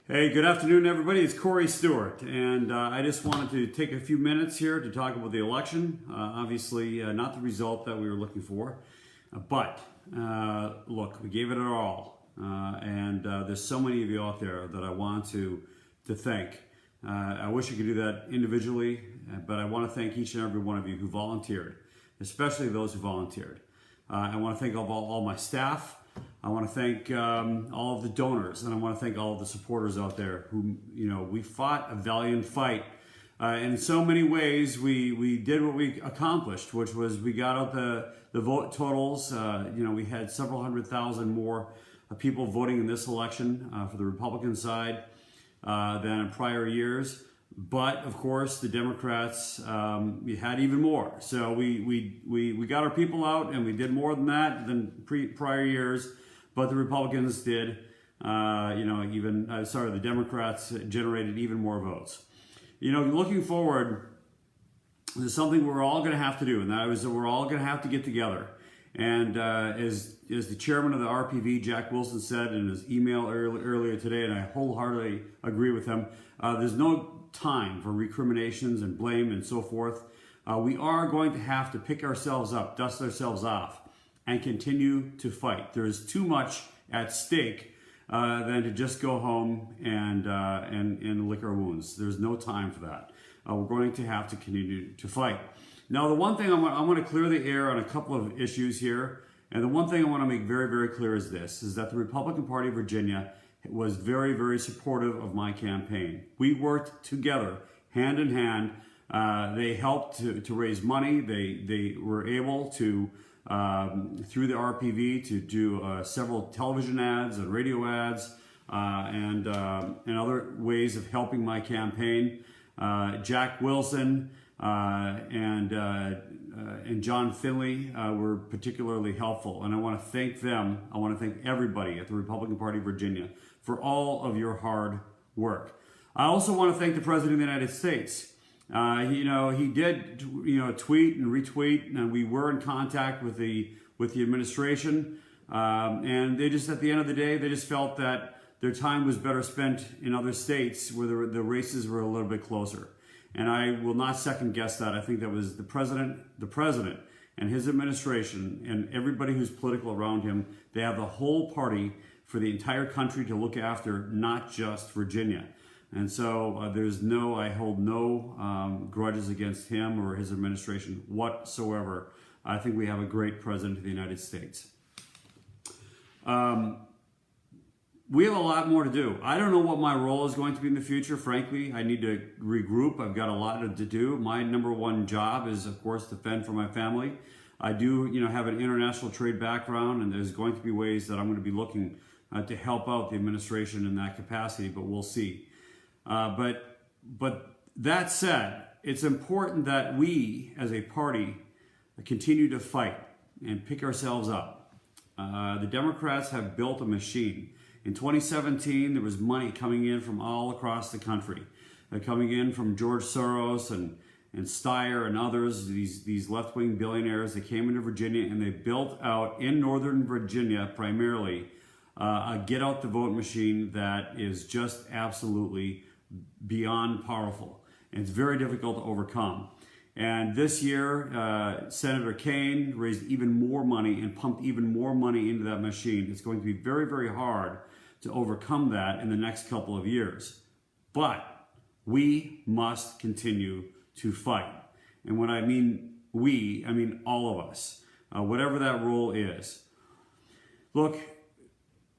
Hey, good afternoon, everybody. It's Corey Stewart, and I just wanted to take a few minutes here to talk about the election. Obviously, not the result that we were looking for, but look, we gave it our all, and there's so many of you out there that I want to thank. I wish I could do that individually, but I want to thank each and every one of you who volunteered, especially those who volunteered. I want to thank all my staff. I want to thank all of the donors, and I want to thank all of the supporters out there who, we fought a valiant fight. In so many ways, we did what we accomplished, which was we got out the vote totals. We had several 100,000 more people voting in this election for the Republican side than in prior years. But of course, the Democrats we had even more. So we got our people out, and we did more than that than prior years. But the Republicans did, the Democrats generated even more votes. Looking forward, there's something we're all going to have to do, and that is that we're all going to have to get together. And as the chairman of the RPV, Jack Wilson, said in his email earlier today, and I wholeheartedly agree with him, there's no time for recriminations and blame and so forth. We are going to have to pick ourselves up, dust ourselves off, and continue to fight. There is too much at stake than to just go home and lick our wounds. There's no time for that. We're going to have to continue to fight. Now, the one thing I want to clear the air on a couple of issues here, and the one thing I want to make very, very clear is this, is that the Republican Party of Virginia was very, very supportive of my campaign. We worked together, hand in hand. They helped to raise money. They were able to, through the RPV, to do several television ads and radio ads and other ways of helping my campaign. Jack Wilson and John Finley were particularly helpful, and I want to thank them. I want to thank everybody at the Republican Party of Virginia for all of your hard work. I also want to thank the President of the United States. He did, tweet and retweet, and we were in contact with the administration, and they just, at the end of the day, they just felt that their time was better spent in other states where the races were a little bit closer. And I will not second guess that. I think that was the president and his administration and everybody who's political around him. They have the whole party for the entire country to look after, not just Virginia. And so I hold no grudges against him or his administration whatsoever. I think we have a great president of the United States. We have a lot more to do. I don't know what my role is going to be in the future. Frankly, I need to regroup. I've got a lot to do. My number one job is, of course, to fend for my family. I do, have an international trade background, and there's going to be ways that I'm going to be looking to help out the administration in that capacity, but we'll see. But that said, it's important that we, as a party, continue to fight and pick ourselves up. The Democrats have built a machine. In 2017, there was money coming in from all across the country, coming in from George Soros and Steyer and others, these left-wing billionaires that came into Virginia, and they built out in Northern Virginia primarily a get-out-the-vote machine that is just absolutely beyond powerful. And it's very difficult to overcome. And this year, Senator Kaine raised even more money and pumped even more money into that machine. It's going to be very, very hard to overcome that in the next couple of years. But we must continue to fight. And when I mean we, I mean all of us, whatever that role is. Look,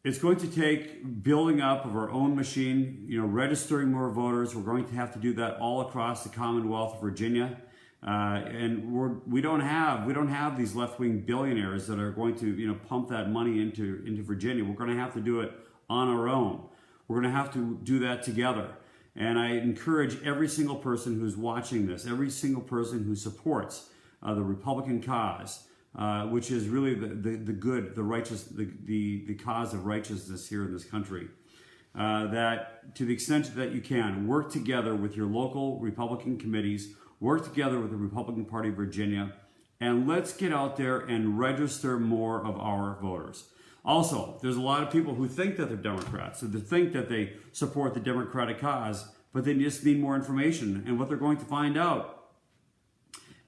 it's going to take building up of our own machine, registering more voters. We're going to have to do that all across the Commonwealth of Virginia. And we don't have these left-wing billionaires that are going to pump that money into Virginia. We're going to have to do it on our own. We're going to have to do that together. And I encourage every single person who's watching this, every single person who supports the Republican cause, which is really the good, the righteous, the cause of righteousness here in this country, that to the extent that you can, work together with your local Republican committees, work together with the Republican Party of Virginia, and let's get out there and register more of our voters. Also, there's a lot of people who think that they're Democrats, so they think that they support the Democratic cause, but they just need more information. And what they're going to find out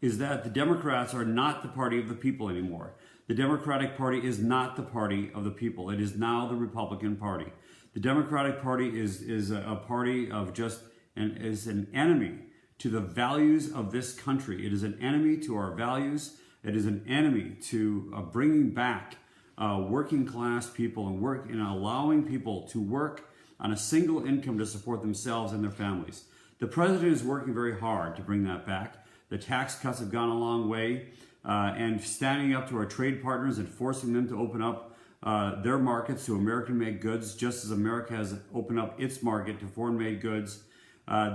is that the Democrats are not the party of the people anymore. The Democratic Party is not the party of the people. It is now the Republican Party. The Democratic Party is a party of just, and is an enemy to the values of this country. It is an enemy to our values. It is an enemy to bringing back working class people and allowing people to work on a single income to support themselves and their families. The president is working very hard to bring that back. The tax cuts have gone a long way, and standing up to our trade partners and forcing them to open up their markets to American-made goods, just as America has opened up its market to foreign-made goods.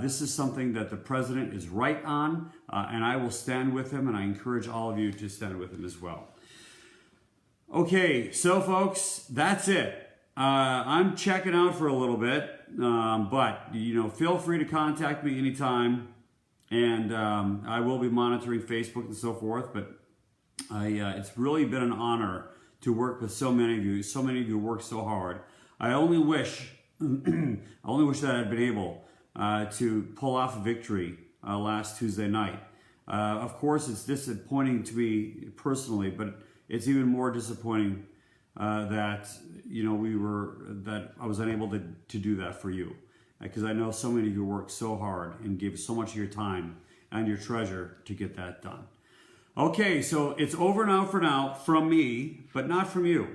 This is something that the president is right on, and I will stand with him, and I encourage all of you to stand with him as well. Okay, so folks, that's it. I'm checking out for a little bit, but feel free to contact me anytime, and I will be monitoring Facebook and so forth. But it's really been an honor to work with so many of you. So many of you work so hard. I only wish, that I'd been able to pull off a victory last Tuesday night. Of course, it's disappointing to me personally, but it's even more disappointing that I was unable to do that for you, because I know so many of you worked so hard and gave so much of your time and your treasure to get that done. Okay, so it's over now for now from me, but not from you.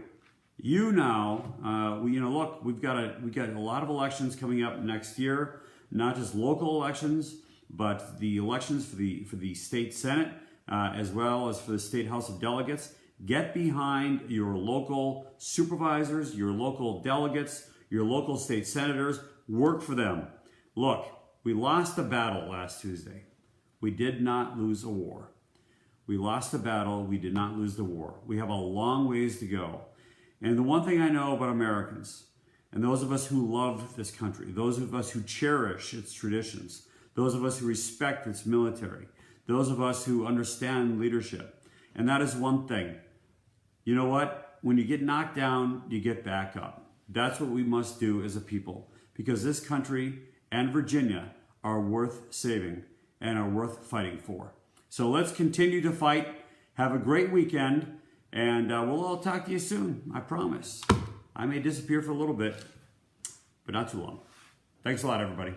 You now, look, we've got a lot of elections coming up next year, not just local elections, but the elections for the state Senate, as well as for the state House of Delegates. Get behind your local supervisors, your local delegates, your local state senators. Work for them. Look, we lost a battle last Tuesday. We did not lose a war. We lost the battle. We did not lose the war. We have a long ways to go. And the one thing I know about Americans, and those of us who love this country, those of us who cherish its traditions, those of us who respect its military, those of us who understand leadership, and that is one thing. You know what? When you get knocked down, you get back up. That's what we must do as a people, because this country and Virginia are worth saving and are worth fighting for. So let's continue to fight. Have a great weekend, and we'll all talk to you soon, I promise. I may disappear for a little bit, but not too long. Thanks a lot, everybody.